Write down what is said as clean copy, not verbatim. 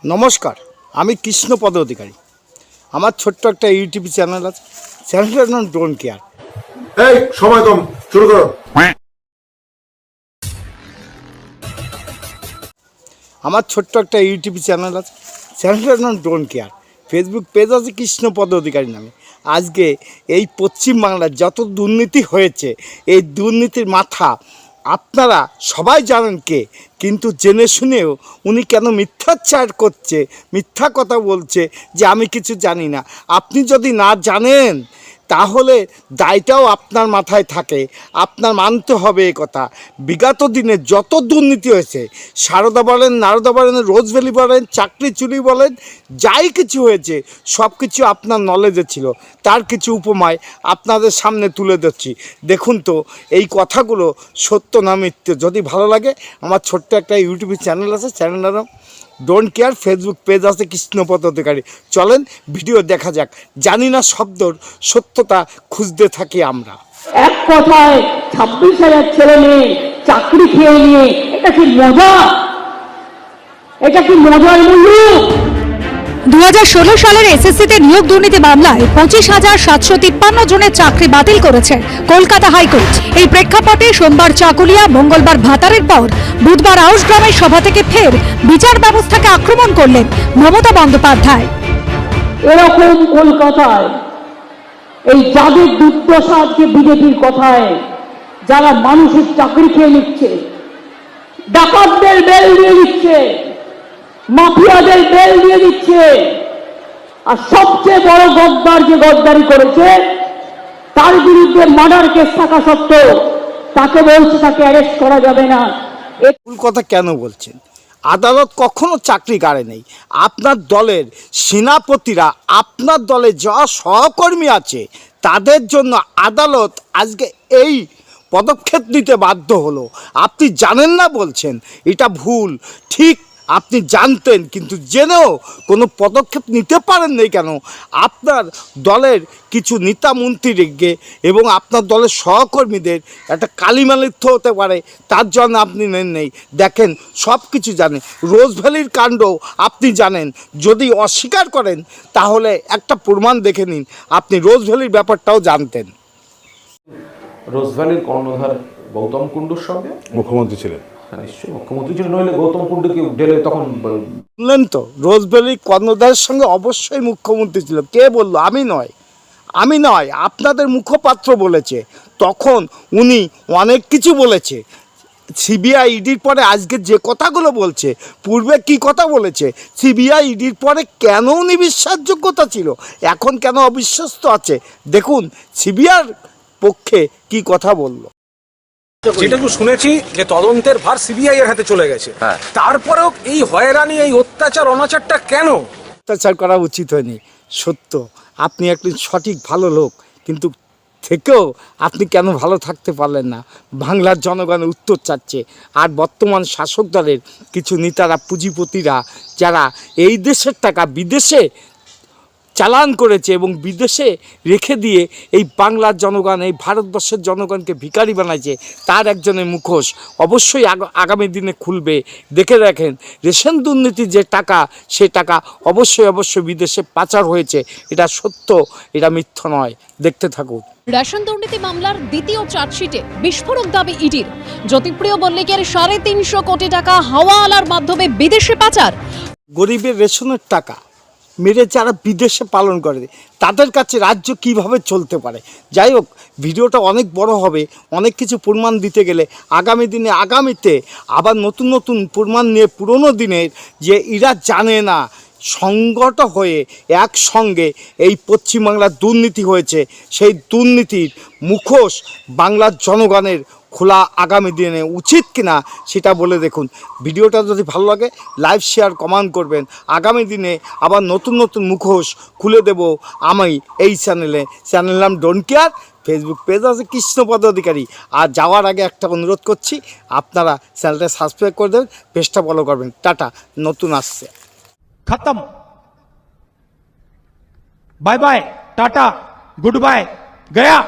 নমস্কার, আমি কৃষ্ণপদ অধিকারী। আমার ছোট্ট একটা ইউটিউব চ্যানেল আছে, চ্যানেলটার নাম ডোন্ট কেয়ার। এই সময় কম, শুরু করো। আমার ছোট্ট একটা ইউটিউব চ্যানেল আছে, চ্যানেলটার নাম ডোন্ট কেয়ার। ফেসবুক পেজ আছে কৃষ্ণপদ অধিকারী নামে। আজকে এই পশ্চিমবাংলার যত দুর্নীতি হয়েছে, এই দুর্নীতির মাথা আপনারা সবাই জানেন কে, কিন্তু জেনে শুনেও উনি কেন মিথ্যাচার করছে, মিথ্যা কথা বলছে যে আমি কিছু জানি না। আপনি যদি না জানেন তাহলে দায়টাও আপনার মাথায় থাকে, আপনার মানতে হবে এ কথা। বিগত দিনে যত দুর্নীতি হয়েছে, সারদা বলেন, নারদা বলেন, রোজভ্যালি বলেন, চাকরি চুরি বলেন, যাই কিছু হয়েছে সব কিছু আপনার নলেজে ছিল। তার কিছু উপমায় আপনাদের সামনে তুলে ধরছি। দেখুন তো এই কথাগুলো সত্য না মিথ্যে। যদি ভালো লাগে আমার ছোট্ট একটা ইউটিউব চ্যানেল আছে, চ্যানেলের নাম ডোন্ট কেয়ার। ফেসবুক পেজ আছে কৃষ্ণপদ অধিকারী। চলেন ভিডিও দেখা যাক। জানি না শব্দর সত্যতা খুঁজতে থাকি আমরা। এক কথায় 26,000 ছেলে মেয়ে চাকরি খেয়ে নিয়ে এটা কি মজা? এটা কি মজার মূল্য? 2016 সালের এসএসসিতে নিয়োগ দুর্নীতি মামলায় 25,753 জনের চাকরি বাতিল করেছে কলকাতা হাইকোর্ট। এই প্রেক্ষাপটে সোমবার চাকুলিয়া, মঙ্গলবার ভাতারের পর বুধবার আউশগ্রামের সভা থেকে ফের বিচার ব্যবস্থাকে আক্রমণ করলেন মমতা বন্দ্যোপাধ্যায়। এরকম কলকাতায় এই যাদের দুর্দশা আজকে বিজেপির কথায়, যারা মানুষের চাকরি খেয়ে নিচ্ছে, ডাকাতদের বেল দিয়ে দিচ্ছে, মাফিয়াদের বেল দিয়ে দিচ্ছে, আর সবচেয়ে বড় গদ্দার যে গদ্দারি করেছে তার বিরুদ্ধে মার্ডার কেস থাকা সত্ত্বেও তাকে বলছে তাকে অ্যারেস্ট করা যাবে না। ভুল কথা কেন বলছেন? আদালত কখনো চাকরি কাড়ে নেই। আপনার দলের সেনাপতিরা, আপনার দলে যা সহকর্মী আছে তাদের জন্য আদালত আজকে এই পদক্ষেপ নিতে বাধ্য হলো। আপনি জানেন না বলছেন, এটা ভুল। ঠিক আপনি জানতেন, কিন্তু জেনেও কোনো পদক্ষেপ নিতে পারেন নাই কেন? আপনার দলের কিছু নেতা মন্ত্রীকে এবং আপনার দলের সহকর্মীদের একটা কালিমালিপ্ত হতে পারে, তার জন্য আপনি নেন নেই। দেখেন সব কিছু জানেন, রোজভ্যালির কাণ্ড আপনি জানেন। যদি অস্বীকার করেন তাহলে একটা প্রমাণ দেখে নিন, আপনি রোজভ্যালির ব্যাপারটাও জানতেন। রোজভ্যালির কর্ণধার গৌতম কুণ্ডুর সঙ্গে মুখ্যমন্ত্রী ছিলেন। নিশ্চয়ই মুখ্যমন্ত্রী ছিলেন, নইলে গৌতম কুণ্ডুকে ডেলে তখন শুনলেন তো, রোজভ্যালি কর্ণধারের সঙ্গে অবশ্যই মুখ্যমন্ত্রী ছিল। কে বলল? আমি নয়, আপনাদের মুখপাত্র বলেছে। তখন উনি অনেক কিছু বলেছে। সিবিআই ইডির পরে আজকে যে কথাগুলো বলছে, পূর্বে কি কথা বলেছে, সিবিআই ইডির পরে কেন উনি বিশ্বাসযোগ্যতা ছিল, এখন কেন অবিশ্বস্ত আছে, দেখুন সিবিআইর পক্ষে কি কথা বলল। যেটুকু শুনেছি যে তদন্তের ভার সিবিআই এর হাতে চলে গেছে, তারপরেও এই হয়রানি, এই অত্যাচার অনাচারটা কেন? অত্যাচার করা উচিত হয়নি, সত্য। আপনি একজন সঠিক ভালো লোক, কিন্তু থেকেও আপনি কেন ভালো থাকতে পারলেন না? বাংলার জনগণের উত্তর চাচ্ছে। আর বর্তমান শাসক দলের কিছু নেতারা, পুঁজিপতিরা, যারা এই দেশের টাকা বিদেশে চালান করেছে এবং বিদেশে রেখে দিয়ে এই বাংলার জনগণ, এই ভারতবর্ষের জনগণকে ভিখারি বানাইছে, তার একজনের মুখোশ অবশ্যই আগামী দিনে খুলবে। দেখে রাখেন, রেশন দুর্নীতির যে টাকা, সে টাকা অবশ্যই বিদেশে পাচার হয়েছে। এটা সত্য, এটা মিথ্যা নয়। দেখতে থাকুন। রেশন দুর্নীতি মামলার দ্বিতীয় চার্জশিটে বিস্ফোরক দাবি ইডির। জ্যোতিপ্রিয় মল্লিকের 350 কোটি টাকা হাওয়ালার মাধ্যমে বিদেশে পাচার। গরিবের রেশনের টাকা মেরে যারা বিদেশে পালন করে, তাদের কাছে রাজ্য কিভাবে চলতে পারে? যাই হোক, ভিডিওটা অনেক বড় হবে। অনেক কিছু প্রমাণ দিতে গেলে আগামীতে আবার নতুন প্রমাণ নিয়ে, পুরনো দিনের যে এরা জানে না, সংগত হয়ে একসঙ্গে এই পশ্চিমবাংলার দুর্নীতি হয়েছে, সেই দুর্নীতির মুখোশ বাংলার জনগণের খোলা আগামী দিনে উচিত কিনা সেটা বলে দেখুন। ভিডিওটা যদি ভালো লাগে লাইক, শেয়ার, কমেন্ট করবেন। আগামী দিনে আবার নতুন মুখোশ খুলে দেব আমি এই চ্যানেল নাম ডোন্ট কেয়ার। ফেসবুক পেজ আছে কৃষ্ণপদ অধিকারী। আর যাওয়ার আগে একটা অনুরোধ করছি, আপনারা চ্যানেলটা সাবস্ক্রাইব করে দেবেন, পেজটা ফলো করবেন। টাটা, নতুন আসছে। खत्म। Bye bye, tata, goodbye, गया।